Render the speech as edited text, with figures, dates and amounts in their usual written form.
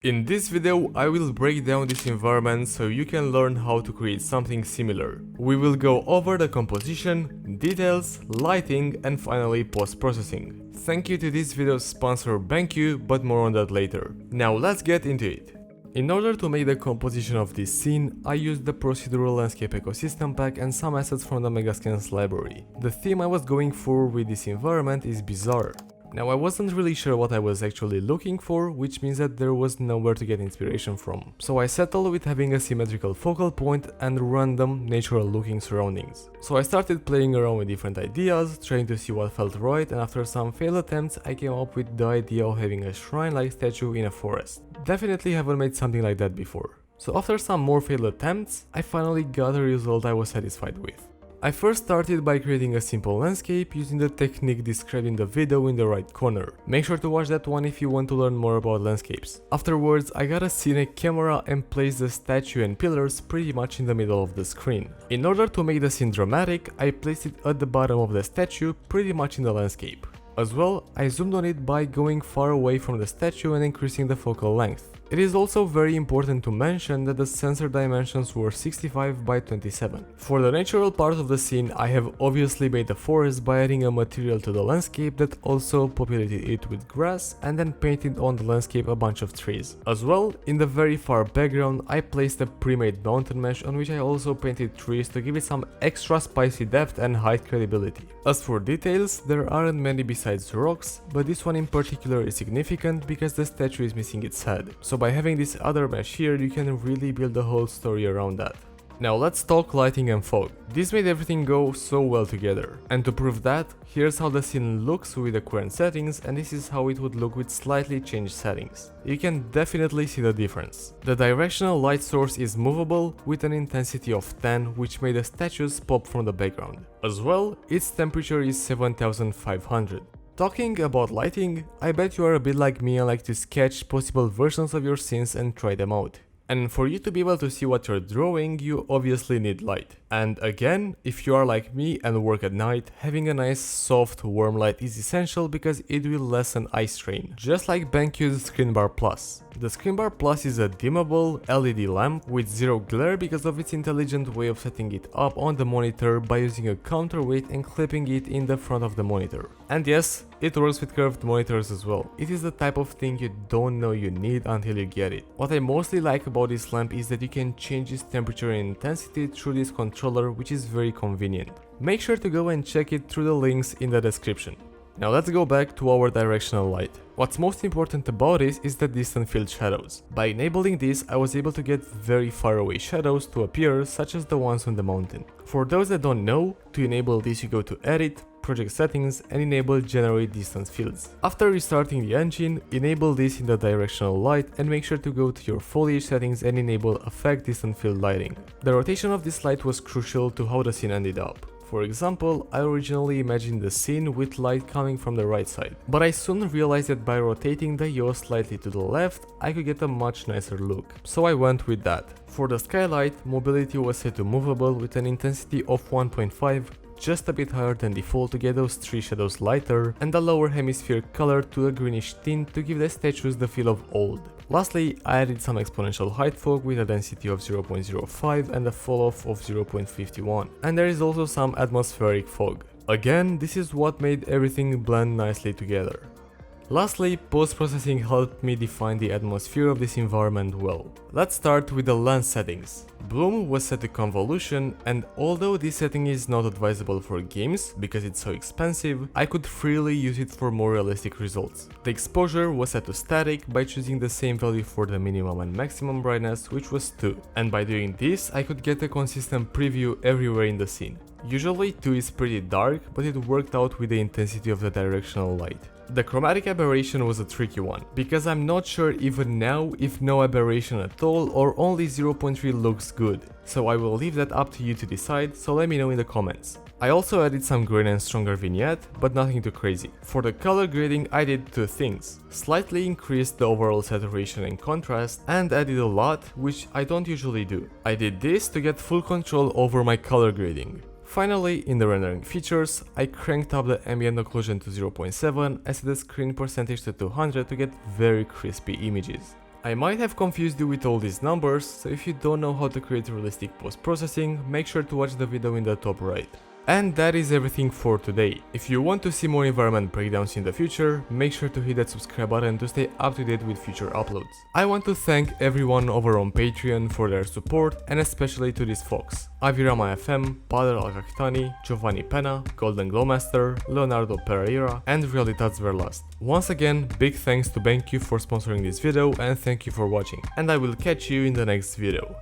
In this video, I will break down this environment so you can learn how to create something similar. We will go over the composition, details, lighting, and finally post-processing. Thank you to this video's sponsor BenQ, but more on that later. Now let's get into it. In order to make the composition of this scene, I used the procedural landscape ecosystem pack and some assets from the Megascans library. The theme I was going for with this environment is bizarre. Now I wasn't really sure what I was actually looking for, which means that there was nowhere to get inspiration from. So I settled with having a symmetrical focal point and random, natural looking surroundings. So I started playing around with different ideas, trying to see what felt right, and after some failed attempts I came up with the idea of having a shrine-like statue in a forest. Definitely haven't made something like that before. So after some more failed attempts, I finally got a result I was satisfied with. I first started by creating a simple landscape using the technique described in the video in the right corner. Make sure to watch that one if you want to learn more about landscapes. Afterwards, I got a scenic camera and placed the statue and pillars pretty much in the middle of the screen. In order to make the scene dramatic, I placed it at the bottom of the statue pretty much in the landscape. As well, I zoomed on it by going far away from the statue and increasing the focal length. It is also very important to mention that the sensor dimensions were 65 by 27. For the natural part of the scene, I have obviously made the forest by adding a material to the landscape that also populated it with grass and then painted on the landscape a bunch of trees. As well, in the very far background, I placed a pre-made mountain mesh on which I also painted trees to give it some extra spicy depth and height credibility. As for details, there aren't many besides rocks, but this one in particular is significant because the statue is missing its head. So by having this other mesh here, you can really build the whole story around that. Now let's talk lighting and fog. This made everything go so well together. And to prove that, here's how the scene looks with the current settings, and this is how it would look with slightly changed settings. You can definitely see the difference. The directional light source is movable with an intensity of 10, which made the statues pop from the background. As well, its temperature is 7500. Talking about lighting, I bet you are a bit like me and like to sketch possible versions of your scenes and try them out. And for you to be able to see what you're drawing, you obviously need light. And again, if you are like me and work at night, having a nice, soft, warm light is essential because it will lessen eye strain, just like BenQ's ScreenBar Plus. The ScreenBar Plus is a dimmable LED lamp with zero glare because of its intelligent way of setting it up on the monitor by using a counterweight and clipping it in the front of the monitor. And yes, it works with curved monitors as well. It is the type of thing you don't know you need until you get it. What I mostly like about this lamp is that you can change its temperature and intensity through this controller, which is very convenient. Make sure to go and check it through the links in the description. Now let's go back to our directional light. What's most important about this is the distant field shadows. By enabling this, I was able to get very far away shadows to appear, such as the ones on the mountain. For those that don't know, to enable this you go to Edit, Project Settings and enable Generate Distance Fields. After restarting the engine, enable this in the directional light and make sure to go to your foliage settings and enable Affect Distant Field Lighting. The rotation of this light was crucial to how the scene ended up. For example, I originally imagined the scene with light coming from the right side, but I soon realized that by rotating the yaw slightly to the left, I could get a much nicer look. So I went with that. For the skylight, mobility was set to movable with an intensity of 1.5, just a bit higher than default to get those tree shadows lighter, and the lower hemisphere color to a greenish tint to give the statues the feel of old. Lastly, I added some exponential height fog with a density of 0.05 and a fall-off of 0.51. And there is also some atmospheric fog. Again, this is what made everything blend nicely together. Lastly, post-processing helped me define the atmosphere of this environment well. Let's start with the Lan Settings. Bloom was set to convolution, and although this setting is not advisable for games because it's so expensive, I could freely use it for more realistic results. The exposure was set to static by choosing the same value for the minimum and maximum brightness, which was 2, and by doing this I could get a consistent preview everywhere in the scene. Usually 2 is pretty dark, but it worked out with the intensity of the directional light. The chromatic aberration was a tricky one, because I'm not sure even now if no aberration at all or only 0.3 looks good, so I will leave that up to you to decide, so let me know in the comments. I also added some grain and stronger vignette, but nothing too crazy. For the color grading I did two things: slightly increased the overall saturation and contrast, and added a lot, which I don't usually do. I did this to get full control over my color grading. Finally, in the rendering features, I cranked up the ambient occlusion to 0.7 and set the screen percentage to 200 to get very crispy images. I might have confused you with all these numbers, so if you don't know how to create realistic post-processing, make sure to watch the video in the top right. And that is everything for today. If you want to see more environment breakdowns in the future, make sure to hit that subscribe button to stay up to date with future uploads. I want to thank everyone over on Patreon for their support, and especially to this Fox, Avirama FM, Padre Al-Kaktani, Giovanni Pena, Golden Glowmaster, Leonardo Pereira, and Realitats Verlast. Once again, big thanks to BenQ for sponsoring this video, and thank you for watching, and I will catch you in the next video.